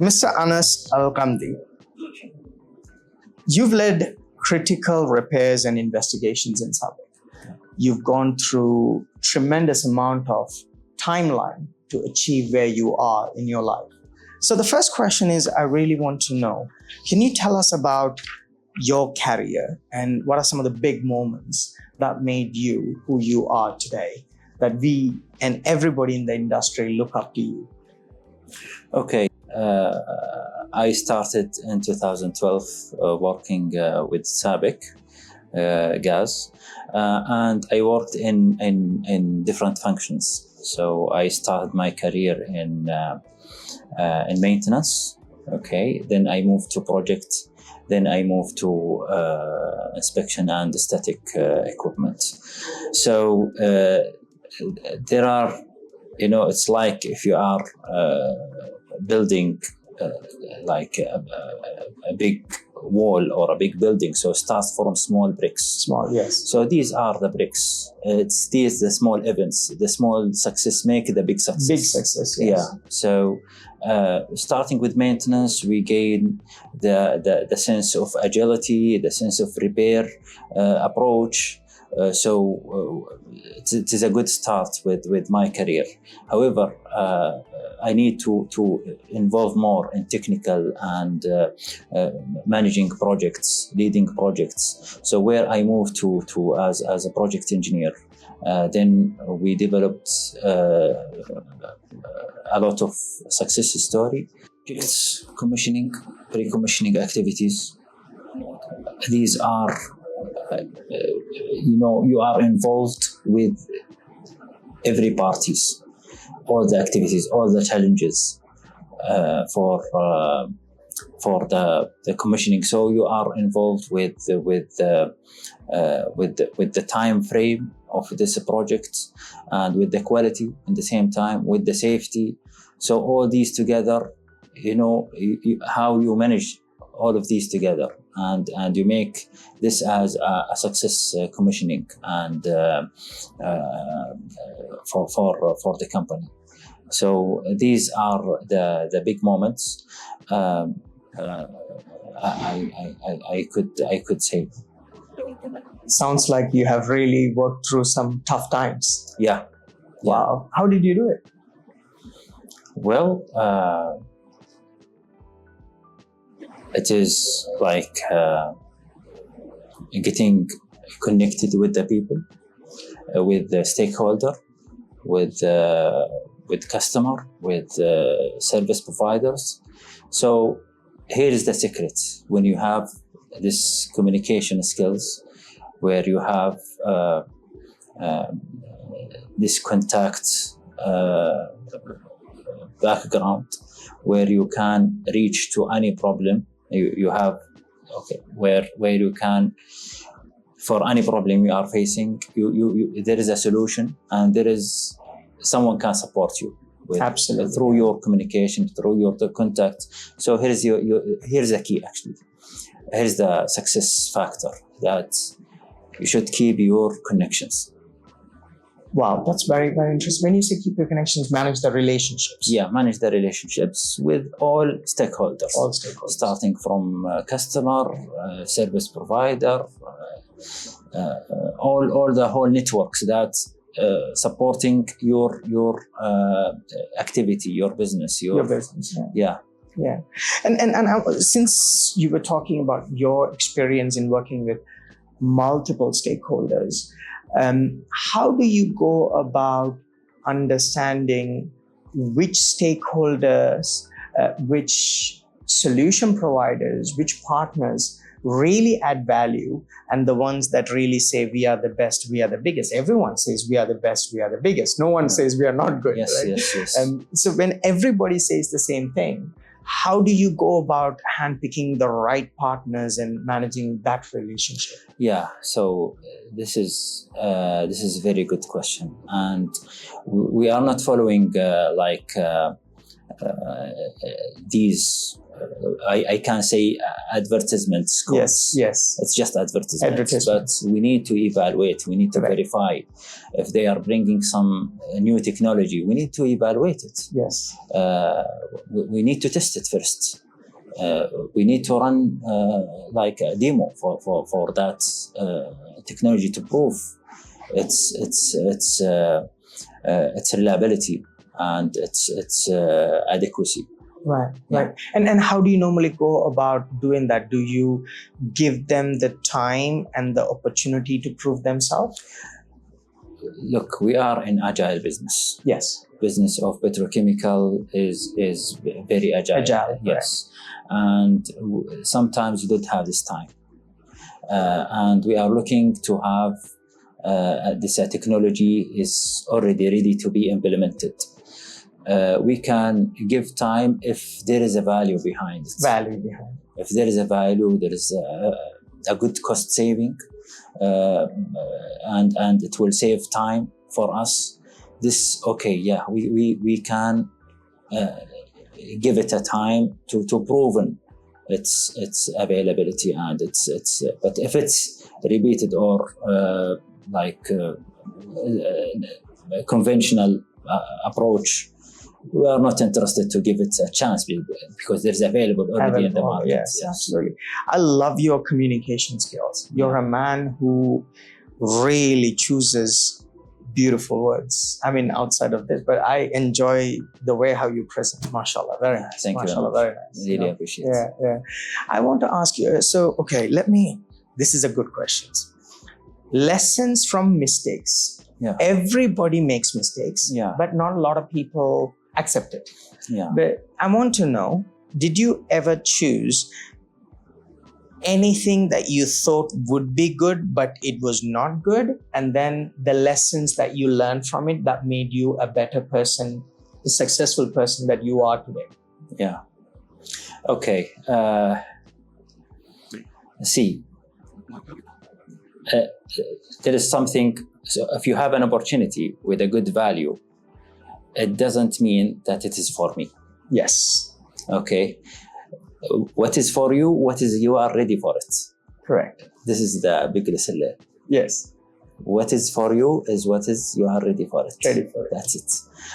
Mr. Anas Alghamdi, you've led critical repairs and investigations in SABIC. You've gone through tremendous amount of timeline to achieve where you are in your life. So the first question is, I really want to know, can you tell us about your career and what are some of the big moments that made you who you are today, that we and everybody in the industry look up to you? Okay. I started in 2012 working with SABIC gas, and I worked in different functions. So I started my career in maintenance. Okay, then I moved to project. Then I moved to inspection and static equipment. So there are, it's like if you are building like a big wall or a big building, so it starts from small bricks. Small, yes. So these are the bricks. It's these the small events, the small success make the big success. Big success, yes. Yeah. So starting with maintenance, we gain the sense of agility, the sense of repair approach. So it is a good start with my career. However, I need to involve more in technical and managing projects, leading projects. So where I moved to as a project engineer, then we developed a lot of success story, projects, commissioning, pre-commissioning activities. These are you are involved with every parties, all the activities, all the challenges for the commissioning. So you are involved with the time frame of this project and with the quality at the same time, with the safety. So all these together, how you manage all of these together, and you make this as a success commissioning and for the company. So these are the big moments. I could say. Sounds like you have really worked through some tough times. Yeah. Wow. How did you do it? Well, it is like getting connected with the people, with the stakeholder, with customer, with service providers. So here is the secret: when you have this communication skills, where you have this contact background, where you can reach to any problem. You have where you can, for any problem you are facing, you there is a solution, and there is someone can support you with. Absolutely. Through your communication, through your contact. So here's here's the key actually. Here's the success factor, that you should keep your connections. Wow, that's very, very interesting. When you say keep your connections, manage the relationships. Yeah, manage the relationships with all stakeholders. All stakeholders. Starting from customer, service provider, all the whole networks that supporting your activity, your business. Your business, yeah. Yeah. And since you were talking about your experience in working with multiple stakeholders, how do you go about understanding which stakeholders, which solution providers, which partners really add value, and the ones that really say we are the best, we are the biggest? Everyone says we are the best, we are the biggest. No one says we are not good. Yes, right? yes. So when everybody says the same thing, how do you go about handpicking the right partners and managing that relationship? Yeah, so this is a very good question, and we are not following these I can't say advertisements. Yes, yes. It's just advertisements. Advertisement. But we need to evaluate. We need to Correct. verify if they are bringing some new technology. We need to evaluate it. Yes. We need to test it first. We need to run like a demo for that technology to prove its reliability and its adequacy. Right, Yeah. right. And how do you normally go about doing that? Do you give them the time and the opportunity to prove themselves? Look, we are in agile business. Yes. Business of petrochemical is very agile. Agile, yes. And sometimes you don't have this time. And we are looking to have this technology is already ready to be implemented. We can give time if there is a value behind it. Value behind. If there is a value, there is a good cost saving, and it will save time for us. This we can give it a time to proven its availability and its but if it's repeated or conventional approach, we are not interested to give it a chance because there's available already in the market. Yes, absolutely. I love your communication skills. You're a man who really chooses beautiful words. I mean, outside of this, but I enjoy the way how you present. MashaAllah, very nice. Thank MashaAllah, you. very nice. Really appreciate it. Yeah, yeah. I want to ask you. So, okay, this is a good question. Lessons from mistakes. Yeah. Everybody makes mistakes, Yeah. but not a lot of people accept it. Yeah. But I want to know, did you ever choose anything that you thought would be good, but it was not good? And then the lessons that you learned from it that made you a better person, a successful person that you are today? Yeah. Okay. See, there is something. So if you have an opportunity with a good value, it doesn't mean that it is for me. Yes. Okay. What is for you? You are ready for it. Correct. This is the big lesson there. Yes. What is for you is you are ready for it. Ready for it. That's it.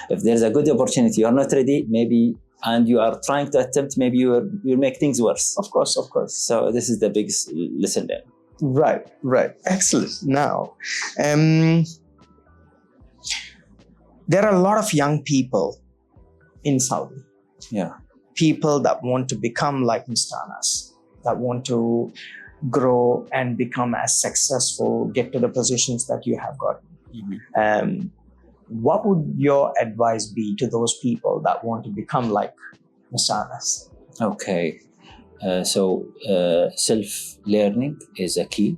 If there's a good opportunity, you are not ready, maybe, and you are trying to attempt, maybe you'll make things worse. Of course, of course. So this is the biggest lesson there. Right, right. Excellent. Now, there are a lot of young people in Saudi. Yeah. People that want to become like Mr. Anas, that want to grow and become as successful, get to the positions that you have got. Mm-hmm. What would your advice be to those people that want to become like Mr. Anas? Okay. So self-learning is a key.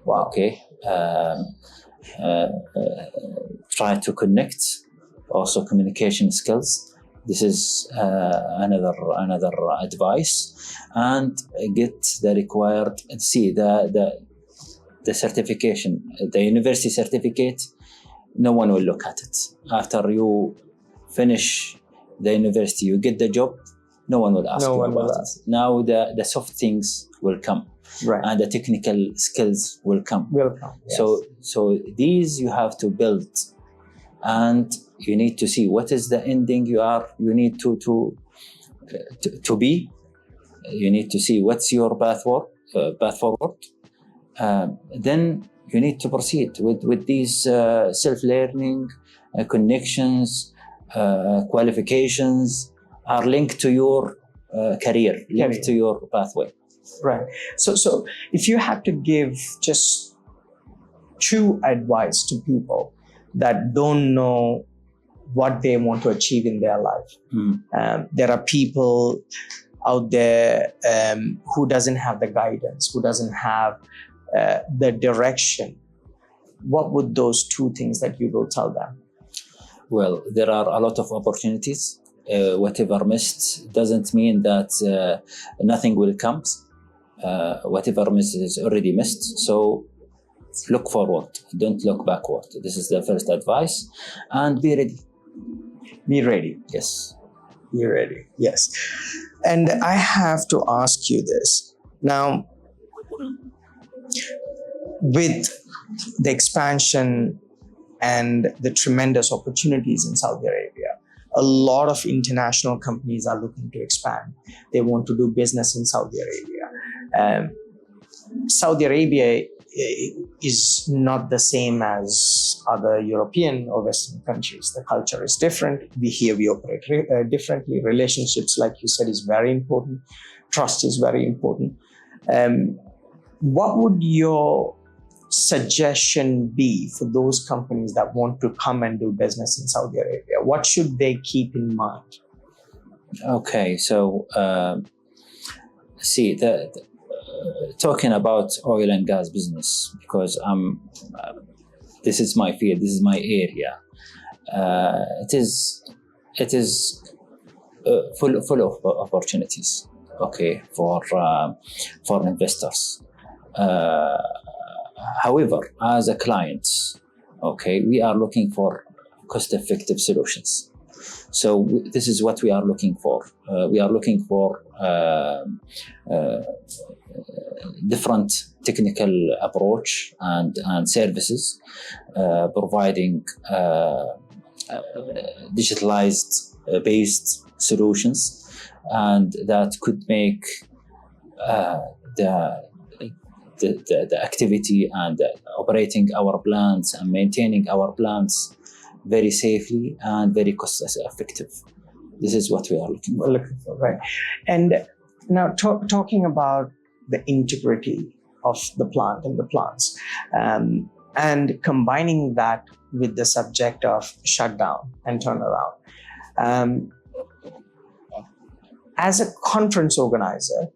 Wow. Okay. Try to connect. Also communication skills. This is another advice. And get the required. See the certification, the university certificate. No one will look at it. After you finish the university, you get the job. No one will ask you about it. Now the soft things will come, right, and the technical skills will come. Yes. So these you have to build, and you need to see what is the ending you need to be. You need to see what's your path forward. Then you need to proceed with these self-learning connections, qualifications. Are linked to your career, linked to your pathway. Right. So if you have to give just true advice to people that don't know what they want to achieve in their life, there are people out there who doesn't have the guidance, who doesn't have the direction. What would those two things that you will tell them? Well, there are a lot of opportunities. Whatever missed doesn't mean that nothing will come. Whatever missed is already missed. So look forward. Don't look backward. This is the first advice. And be ready. Be ready. Yes. You're ready. Yes. And I have to ask you this. Now, with the expansion and the tremendous opportunities in Saudi Arabia, a lot of international companies are looking to expand. They want to do business in Saudi Arabia. Saudi Arabia is not the same as other European or Western countries. The culture is different. We operate differently. Relationships, like you said, is very important. Trust is very important. What would your suggestion be for those companies that want to come and do business in Saudi Arabia? What should they keep in mind? Okay, so see, talking about oil and gas business, because this is my field, this is my area. It is full of opportunities. Okay, for investors. However, as a client, okay, we are looking for cost-effective solutions. So this is what we are looking for. We are looking for different technical approach and services, providing digitalized based solutions, and that could make the activity and operating our plants and maintaining our plants very safely and very cost effective. This is what we are looking for. Right. And now talking about the integrity of the plant and the plants, and combining that with the subject of shutdown and turnaround. As a conference organizer,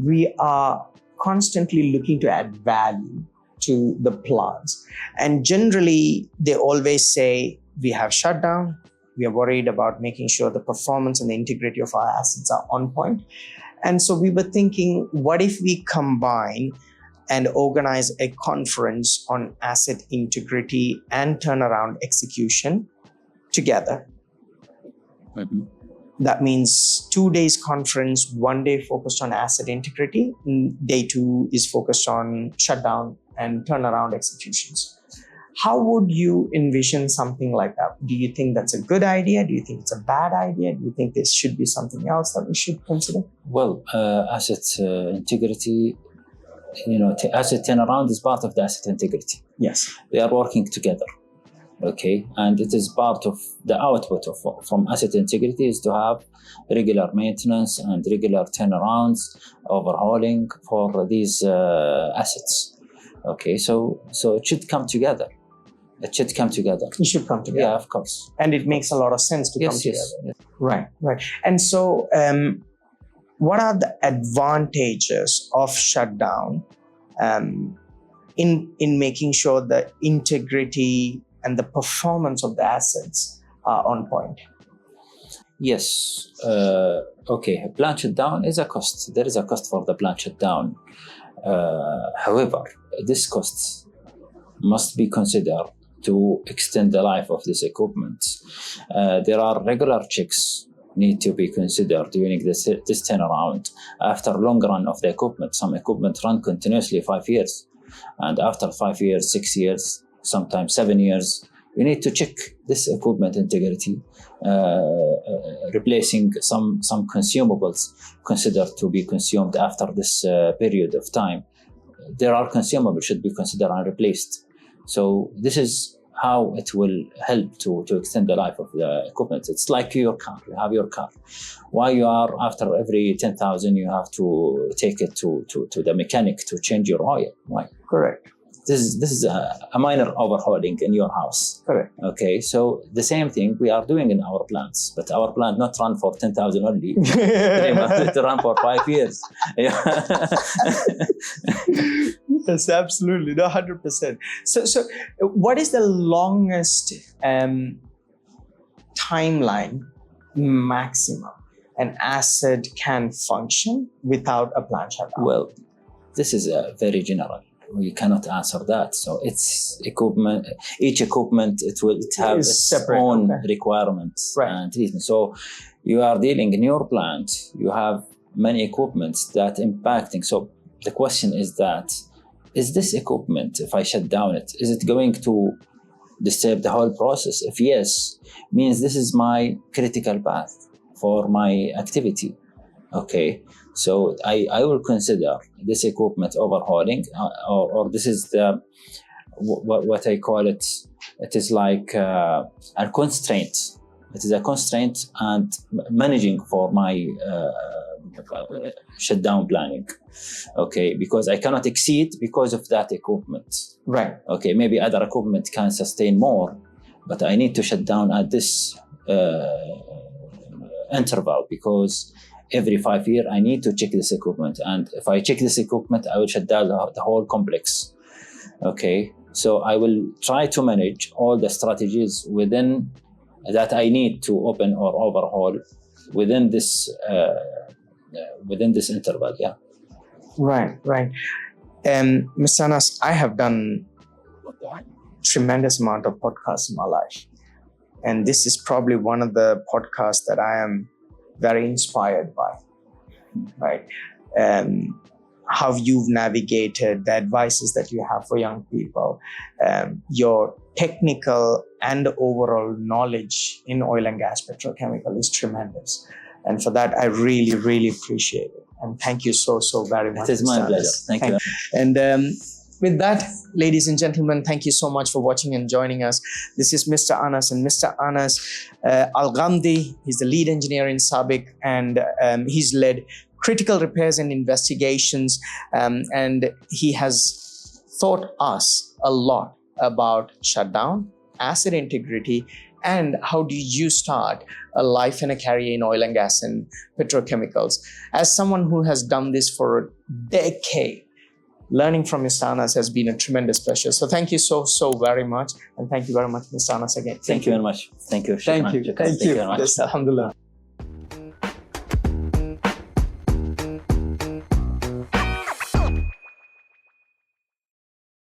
we are constantly looking to add value to the plants. And generally, they always say, we have shutdown, we are worried about making sure the performance and the integrity of our assets are on point. And so we were thinking, what if we combine and organize a conference on asset integrity and turnaround execution together? Mm-hmm. That means 2 days conference, 1 day focused on asset integrity, day 2 is focused on shutdown and turnaround executions. How would you envision something like that? Do you think that's a good idea? Do you think it's a bad idea? Do you think this should be something else that we should consider? Well, asset integrity, asset turnaround is part of the asset integrity. Yes. They are working together. Okay, and it is part of the output from asset integrity is to have regular maintenance and regular turnarounds, overhauling for these assets. Okay, so it should come together. It should come together. It should come together. Yeah, of course. And it makes a lot of sense to come together. Yes. Right. And so, what are the advantages of shutdown in making sure the integrity and the performance of the assets are on point? Yes. Okay. Plant shutdown is a cost. There is a cost for the plant shutdown. However, this cost must be considered to extend the life of this equipment. There are regular checks need to be considered during this turnaround. After long run of the equipment, some equipment run continuously 5 years, and after 5 years, 6 years, sometimes 7 years, we need to check this equipment integrity, replacing some consumables considered to be consumed after this period of time. There are consumables should be considered and replaced. So this is how it will help to extend the life of the equipment. It's like your car. You have your car. Why you are after every 10,000 you have to take it to the mechanic to change your oil? Why? Correct. This is a minor overhauling in your house. Correct. Okay, so the same thing we are doing in our plants, but our plant not run for 10,000 only. They want to run for 5 years. Yes, absolutely, 100%. So, what is the longest timeline maximum an asset can function without a plant shutdown? Well, this is very general. we cannot answer that. So it's equipment. Each equipment it have its separate, own requirements and treatment. So you are dealing in your plant. You have many equipments that impacting. So the question is that, is this equipment, if I shut down it, is it going to disturb the whole process? If yes, means this is my critical path for my activity. Okay, so I will consider this equipment overhauling, or this is the what I call it. It is like a constraint. It is a constraint and managing for my shutdown planning. Okay, because I cannot exceed because of that equipment. Right. Okay, maybe other equipment can sustain more, but I need to shut down at this interval, because every 5 years I need to check this equipment, and if I check this equipment, I will shut down the whole complex. Okay, so I will try to manage all the strategies within that I need to open or overhaul within this interval. Yeah. Right. Mr. Anas, I have done tremendous amount of podcasts in my life, and this is probably one of the podcasts that I am very inspired by. Right. How you've navigated, the advices that you have for young people, your technical and overall knowledge in oil and gas petrochemical is tremendous. And for that, I really, really appreciate it. And thank you so very much. It is my pleasure. Thank you. And with that, ladies and gentlemen, thank you so much for watching and joining us. This is Mr. Anas, and Mr. Anas Alghamdi. He's the lead engineer in SABIC, and he's led critical repairs and investigations, and he has taught us a lot about shutdown, asset integrity, and how do you start a life and a career in oil and gas and petrochemicals. As someone who has done this for a decade, learning from Mr. Anas has been a tremendous pleasure. So thank you so very much, and thank you very much, Mr. Anas, again. Thank you very much. Thank you. Thank you. Thank you very much. Yes, alhamdulillah.